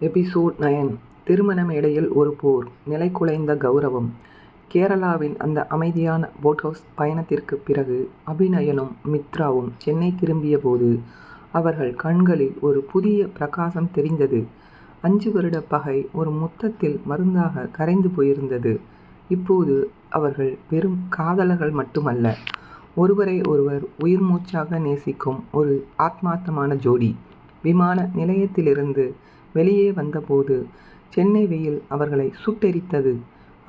Episode 9. திருமண மேடையில் ஒரு போர், நிலைகுலைந்த கௌரவம். கேரளாவின் அந்த அமைதியான போட் ஹவுஸ் பயணத்திற்குப் பிறகு அபிநயனும் மித்ராவும் சென்னை திரும்பிய போது அவர்கள் கண்களில் ஒரு புதிய பிரகாசம் தெரிந்தது. 5 வருட பகை ஒரு முத்தத்தில் மருந்தாக கரைந்து போயிருந்தது. இப்போது அவர்கள் வெறும் காதலர்கள் மட்டுமல்ல, ஒருவரை ஒருவர் உயிர் மூச்சாக நேசிக்கும் ஒரு ஆத்மார்த்தமான ஜோடி. விமான நிலையத்திலிருந்து வெளியே வந்தபோது சென்னை வெயில் அவர்களை சுட்டெரித்தது.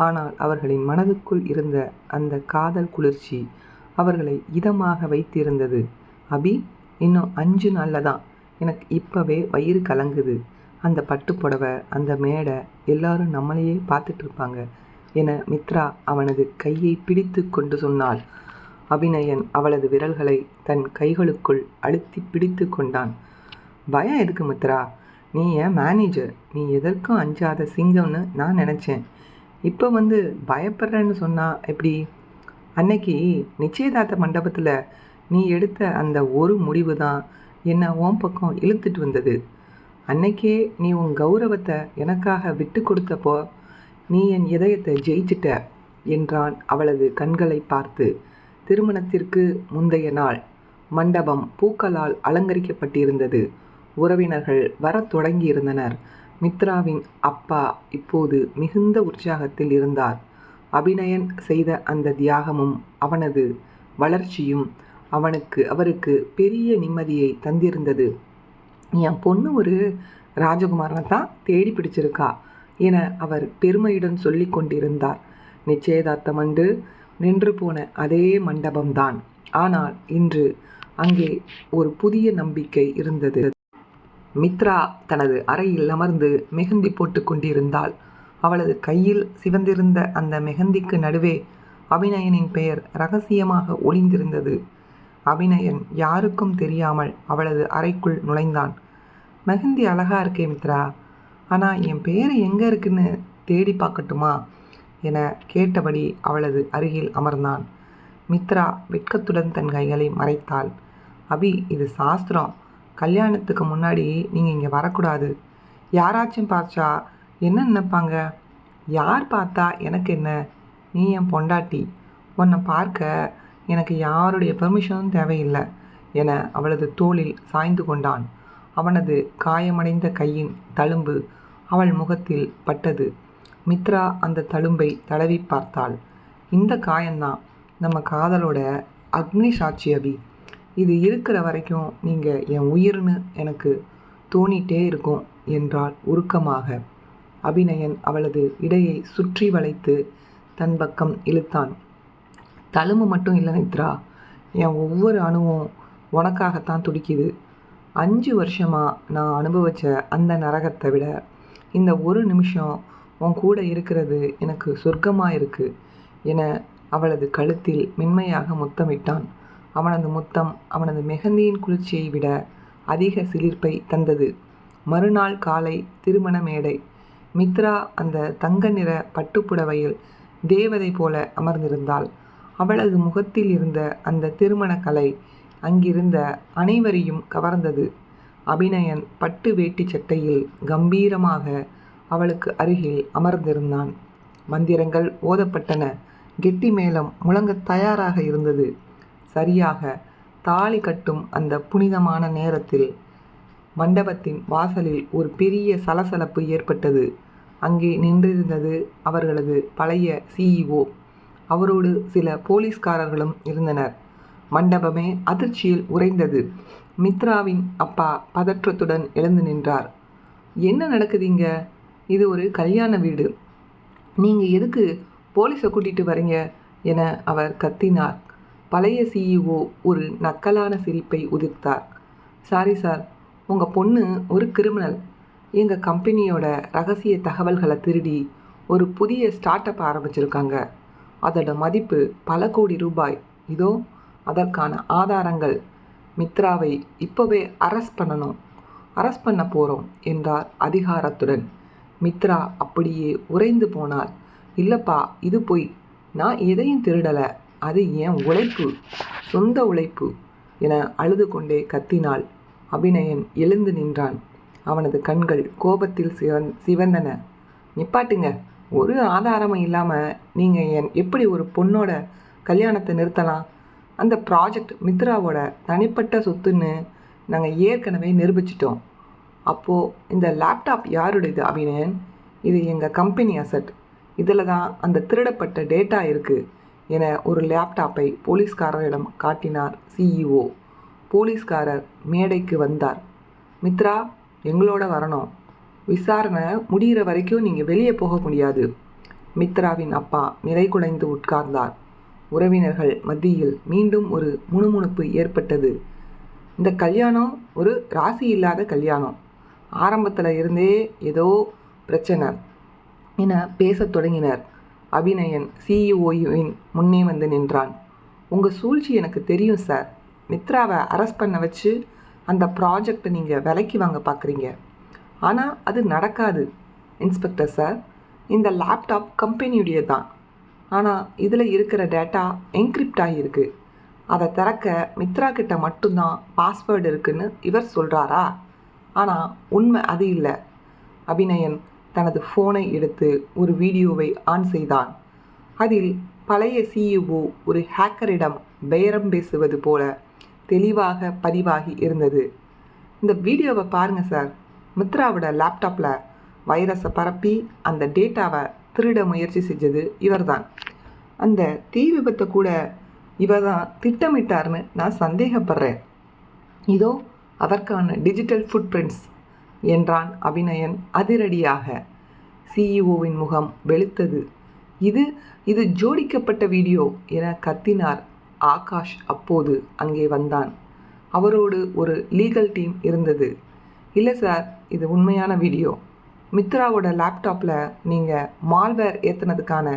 ஆனால் அவர்களின் மனதுக்குள் இருந்த அந்த காதல் குளிர்ச்சி அவர்களை இதமாக வைத்திருந்தது. அபி, இன்னும் 5 நாளில் தான் எனக்கு இப்போவே வயிறு கலங்குது. அந்த பட்டுப்புடவை, அந்த மேடை, எல்லாரும் நம்மளையே பார்த்துட்டு இருப்பாங்க என மித்ரா அவனது கையை பிடித்து கொண்டு சொன்னாள். அபிநயன் அவளது விரல்களை தன் கைகளுக்குள் அழுத்தி பிடித்து கொண்டான். பயம் எதுக்கு மித்ரா? நீ என் மேனேஜர். நீ எதற்கும் அஞ்சாத சிங்கம்னு நான் நினச்சேன். இப்போ பயப்படுறேன்னு சொன்னா எப்படி? அன்னைக்கு நிச்சயதார்த்த மண்டபத்தில் நீ எடுத்த அந்த ஒரு முடிவு தான் என்னை உன் பக்கம் இழுத்துட்டு வந்தது. அன்னைக்கே நீ உன் கௌரவத்தை எனக்காக விட்டு கொடுத்தப்போ நீ என் இதயத்தை ஜெயிச்சிட்ட என்றான் அவளது கண்களை பார்த்து. திருமணத்திற்கு முந்தைய நாள் மண்டபம் பூக்களால் அலங்கரிக்கப்பட்டிருந்தது. உறவினர்கள் வரத் தொடங்கியிருந்தனர். மித்ராவின் அப்பா இப்போது மிகுந்த உற்சாகத்தில் இருந்தார். அபிநயன் செய்த அந்த தியாகமும் அவனது வளர்ச்சியும் அவருக்கு பெரிய நிம்மதியை தந்திருந்தது. என் பொண்ணு ஒரு ராஜகுமாரனை தான் தேடி பிடிச்சிருக்கா என அவர் பெருமையுடன் சொல்லி கொண்டிருந்தார். நிச்சயதார்த்தம் அன்று நின்று போன அதே மண்டபம்தான். ஆனால் இன்று அங்கே ஒரு புதிய நம்பிக்கை இருந்தது. மித்ரா தனது அறையில் அமர்ந்து மெஹந்தி போட்டு கொண்டிருந்தாள். அவளது கையில் சிவந்திருந்த அந்த மெஹந்திக்கு நடுவே அபிநயனின் பெயர் ரகசியமாக ஒளிந்திருந்தது. அபிநயன் யாருக்கும் தெரியாமல் அவளது அறைக்குள் நுழைந்தான். மெஹந்தி அழகா இருக்கே மித்ரா, ஆனால் என் பெயர் எங்கே இருக்குன்னு தேடி பார்க்கட்டுமா என கேட்டபடி அவளது அருகில் அமர்ந்தான். மித்ரா வெட்கத்துடன் தன் கைகளை மறைத்தாள். அபி, இது சாஸ்திரம். கல்யாணத்துக்கு முன்னாடி நீங்கள் இங்கே வரக்கூடாது. யாராச்சும் பார்த்தா என்ன நினைப்பாங்க? யார் பார்த்தா எனக்கு என்ன? நீ என் பொண்டாட்டி. உன்னை பார்க்க எனக்கு யாருடைய பெர்மிஷனும் தேவையில்லை என அவளது தோளில் சாய்ந்து கொண்டான். அவனது காயமடைந்த கையின் தழும்பு அவள் முகத்தில் பட்டது. மித்ரா அந்த தழும்பை தடவி பார்த்தாள். இந்த காயம்தான் நம்ம காதலோட அக்னி சாட்சி அபி. இது இருக்கிற வரைக்கும் நீங்கள் என் உயிர்னு எனக்கு தோணிட்டே இருக்கும் என்றாள் உருக்கமாக. அபிநயன் அவளது இடையை சுற்றி வளைத்து தன் பக்கம் இழுத்தான். தழும்பு மட்டும் இல்லை மித்ரா, என் ஒவ்வொரு அணுவும் உனக்காகத்தான் துடிக்குது. 5 வருஷமாக நான் அனுபவித்த அந்த நரகத்தை விட இந்த ஒரு நிமிஷம் உன் கூட இருக்கிறது எனக்கு சொர்க்கமாக இருக்கு என அவளது கழுத்தில் மென்மையாக முத்தமிட்டான். அவனது முத்தம் அவனது மெஹந்தியின் குளிர்ச்சியை விட அதிக சிலிர்ப்பை தந்தது. மறுநாள் காலை திருமண மேடை. மித்ரா அந்த தங்க நிற பட்டுப்புடவையில் தேவதை போல அமர்ந்திருந்தாள். அவளது முகத்தில் இருந்த அந்த திருமண கலை அங்கிருந்த அனைவரையும் கவர்ந்தது. அபிநயன் பட்டு வேட்டி சட்டையில் கம்பீரமாக அவளுக்கு அருகில் அமர்ந்திருந்தான். மந்திரங்கள் ஓதப்பட்டன. கெட்டி மேளம் முழங்க தயாராக இருந்தது. சரியாக தாலி கட்டும் அந்த புனிதமான நேரத்தில் மண்டபத்தின் வாசலில் ஒரு பெரிய சலசலப்பு ஏற்பட்டது. அங்கே நின்றிருந்தது அவர்களது பழைய CEO. அவரோடு சில போலீஸ்காரர்களும் இருந்தனர். மண்டபமே அதிர்ச்சியில் உறைந்தது. மித்ராவின் அப்பா பதற்றத்துடன் எழுந்து நின்றார். என்ன நடக்குதுங்க? இது ஒரு கல்யாண வீடு. நீங்கள் எதுக்கு போலீஸை கூட்டிகிட்டு வரீங்க என அவர் கத்தினார். பழைய CEO ஒரு நக்கலான சிரிப்பை உதிர்த்தார். சாரி சார், உங்கள் பொண்ணு ஒரு கிரிமினல். எங்கள் கம்பெனியோட ரகசிய தகவல்களை திருடி ஒரு புதிய ஸ்டார்ட் அப் ஆரம்பிச்சிருக்காங்க. அதோட மதிப்பு பல கோடி ரூபாய். இதோ அதற்கான ஆதாரங்கள். மித்ராவை இப்போவே அரெஸ்ட் பண்ண போகிறோம் என்றார் அதிகாரத்துடன். மித்ரா அப்படியே உறைந்து போனாள். இல்லைப்பா, இது பொய். நான் எதையும் திருடலை. அது என் உழைப்பு, சொந்த உழைப்பு என அழுது கொண்டே கத்தினாள். அபிநயன் எழுந்து நின்றான். அவனது கண்கள் கோபத்தில் சிவந்தன. நிப்பாட்டுங்க. ஒரு ஆதாரமும் இல்லாமல் நீங்கள் எப்படி ஒரு பொண்ணோட கல்யாணத்தை நிறுத்தலாம்? அந்த ப்ராஜெக்ட் மித்ராவோட தனிப்பட்ட சொத்துன்னு நாங்கள் ஏற்கனவே நிரூபிச்சிட்டோம். அப்போது இந்த லேப்டாப் யாருடையது அபிநயன்? இது எங்கள் கம்பெனி அசட். இதில் தான் அந்த திருடப்பட்ட டேட்டா இருக்குது என ஒரு லேப்டாப்பை போலீஸ்காரரிடம் காட்டினார் சிஇஓ. போலீஸ்காரர் மேடைக்கு வந்தார். மித்ரா, எங்களோட வரணும். விசாரணை முடிகிற வரைக்கும் நீங்கள் வெளியே போக முடியாது. மித்ராவின் அப்பா நிறைகுலைந்து உட்கார்ந்தார். உறவினர்கள் மத்தியில் மீண்டும் ஒரு முணுமுணுப்பு ஏற்பட்டது. இந்த கல்யாணம் ஒரு ராசி இல்லாத கல்யாணம். ஆரம்பத்தில் இருந்தே ஏதோ பிரச்சனை என பேசத் தொடங்கினர். அபிநயன் சிஇஓவின் முன்னே வந்து நின்றான். உங்கள் சூழ்ச்சி எனக்கு தெரியும் சார். மித்ராவை அரெஸ்ட் பண்ண வச்சு அந்த ப்ராஜெக்டை நீங்கள் விலைக்கு வாங்க பார்க்குறீங்க. ஆனால் அது நடக்காது இன்ஸ்பெக்டர் சார். இந்த லேப்டாப் கம்பெனியுடைய தான். ஆனால் இதில் இருக்கிற டேட்டா என்கிரிப்ட் ஆகியிருக்கு. அதை திறக்க மித்ரா கிட்ட மட்டும்தான் பாஸ்வேர்டு இருக்குன்னு இவர் சொல்கிறாரா? ஆனால் உண்மை அது இல்லை. அபிநயன் தனது ஃபோனை எடுத்து ஒரு வீடியோவை ஆன் செய்தான். அதில் பழைய சிஇஓ ஒரு ஹேக்கரிடம் பேரம் பேசுவது போல தெளிவாக பதிவாகி இருந்தது. இந்த வீடியோவை பாருங்கள் சார். மித்ராவோட லேப்டாப்பில் வைரஸை பரப்பி அந்த டேட்டாவை திருட முயற்சி செஞ்சது இவர்தான். அந்த தீ விபத்தை கூட இவர் தான் திட்டமிட்டார்னு நான் சந்தேகப்படுறேன். இதோ அதற்கான டிஜிட்டல் ஃபுட் பிரிண்ட்ஸ் என்றான் அபிநயன் அதிரடியாக. சிஇஓவின் முகம் வெளுத்தது. இது ஜோடிக்கப்பட்ட வீடியோ என கத்தினார். ஆகாஷ் அப்போது அங்கே வந்தான். அவரோடு ஒரு லீகல் டீம் இருந்தது. இல்லை சார், இது உண்மையான வீடியோ. மித்ராவோட லேப்டாப்பில் நீங்கள் மால்வேர் ஏற்றுனதுக்கான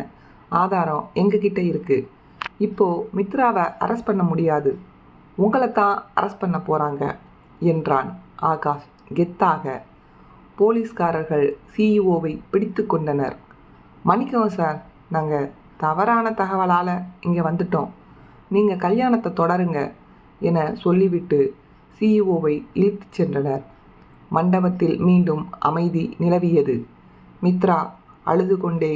ஆதாரம் எங்ககிட்ட இருக்குது. இப்போது மித்ராவை அரெஸ்ட் பண்ண முடியாது. உங்களை தான் அரெஸ்ட் பண்ண போகிறாங்க என்றான் ஆகாஷ் கெத்தாக. போலீஸ்காரர்கள் சிஇஓவை பிடித்து கொண்டனர். மன்னிக்கவும் சார், நாங்கள் தவறான தகவலால் இங்கே வந்துட்டோம். நீங்கள் கல்யாணத்தை தொடருங்க என சொல்லிவிட்டு சிஇஓவை இழுத்துச் சென்றனர். மண்டபத்தில் மீண்டும் அமைதி நிலவியது. மித்ரா அழுது கொண்டே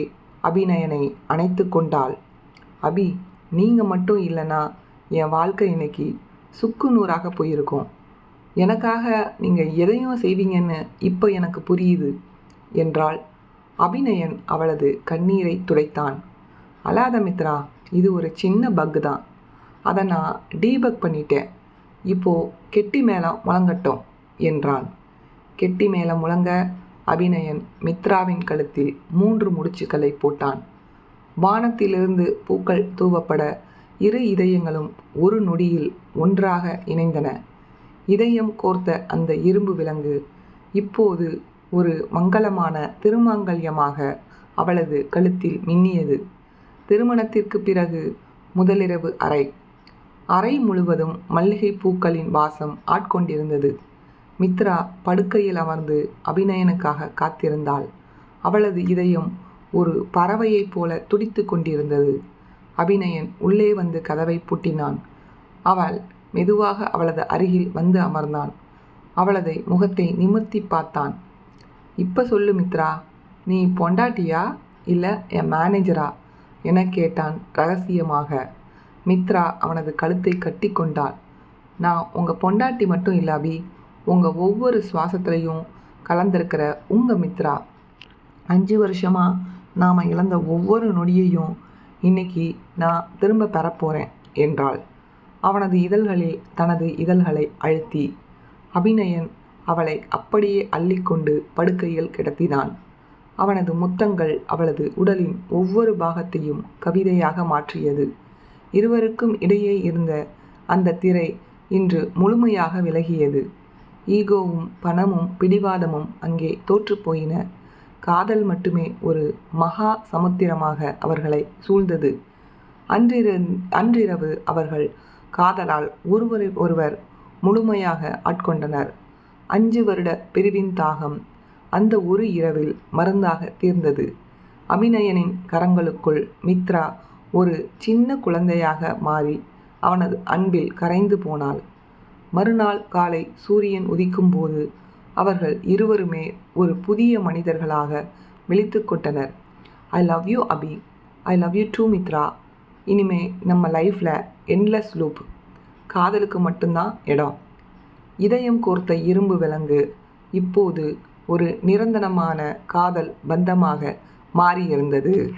அபிநயனை அணைத்து கொண்டாள். அபி, நீங்கள் மட்டும் இல்லைன்னா என் வாழ்க்கை இன்னைக்கு சுக்கு நூறாக போயிருக்கும். எனக்காக நீங்கள் எதையும் செய்வீங்கன்னு இப்போ எனக்கு புரியுது என்றாள். அபிநயன் அவளது கண்ணீரை துடைத்தான். அழாத மித்ரா, இது ஒரு சின்ன பக் தான். அதை நான் டீபக் பண்ணிட்டேன். இப்போது கெட்டி மேளம் முழங்கட்டும் என்றான். கெட்டி மேளம் முழங்க அபிநயன் மித்ராவின் கழுத்தில் 3 முடிச்சுக்களை போட்டான். வானத்திலிருந்து பூக்கள் தூவப்பட இரு இதயங்களும் ஒரு நொடியில் ஒன்றாக இணைந்தன. இதயம் கோர்த்த அந்த இரும்பு விலங்கு இப்போது ஒரு மங்களமான திருமாங்கல்யமாக அவளது கழுத்தில் மின்னியது. திருமணத்திற்கு பிறகு முதலிரவு அறை முழுவதும் மல்லிகை பூக்களின் வாசம் ஆட்கொண்டிருந்தது. மித்ரா படுக்கையில் அமர்ந்து அபிநயனுக்காக காத்திருந்தாள். அவளது இதயம் ஒரு பறவையைப் போல துடித்து கொண்டிருந்தது. அபிநயன் உள்ளே வந்து கதவை பூட்டினான். அவள் மெதுவாக அவளது அருகில் வந்து அமர்ந்தான். அவளது முகத்தை நிமிர்த்தி பார்த்தான். இப்போ சொல்லு மித்ரா, நீ பொண்டாட்டியா இல்லை என் மேனேஜரா என கேட்டான் ரகசியமாக. மித்ரா அவனது கழுத்தை கட்டி கொண்டாள். நான் உங்கள் பொண்டாட்டி மட்டும் இல்லை அபி, உங்கள் ஒவ்வொரு சுவாசத்துலையும் கலந்திருக்கிற உங்கள் மித்ரா. 5 வருஷமாக நாம் இழந்த ஒவ்வொரு நொடியையும் இன்னைக்கு நான் திரும்ப பெறப்போகிறேன் என்றாள். அவனது இதழ்களில் தனது இதழ்களை அழுத்தி அபிநயன் அவளை அப்படியே அள்ளிக்கொண்டு படுக்கையில் கிடத்தினான். அவனது முத்தங்கள் அவளது உடலின் ஒவ்வொரு பாகத்தையும் கவிதையாக மாற்றியது. இருவருக்கும் இடையே இருந்த அந்த திரை இன்று முழுமையாக விலகியது. ஈகோவும் பணமும் பிடிவாதமும் அங்கே தோற்றுப்போயின. காதல் மட்டுமே ஒரு மகா சமுத்திரமாக அவர்களை சூழ்ந்தது. அன்றிரவு அவர்கள் காதலால் ஒருவரை ஒருவர் முழுமையாக ஆட்கொண்டனர். 5 வருட பிரிவின் தாகம் அந்த ஒரு இரவில் மருந்தாக தீர்ந்தது. அபிநயனின் கரங்களுக்குள் மித்ரா ஒரு சின்ன குழந்தையாக மாறி அவனது அன்பில் கரைந்து போனாள். மறுநாள் காலை சூரியன் உதிக்கும்போது அவர்கள் இருவருமே ஒரு புதிய மனிதர்களாக விழித்துக் கொண்டனர். I love you Abhi, I love you too Mitra. இனிமே நம்ம லைஃப்பில் என்லெஸ் லூப். காதலுக்கு மட்டும்தான் இடம். இதயம் கோர்த்த இரும்பு விலங்கு இப்போது ஒரு நிரந்தரமான காதல் பந்தமாக மாறியிருந்தது.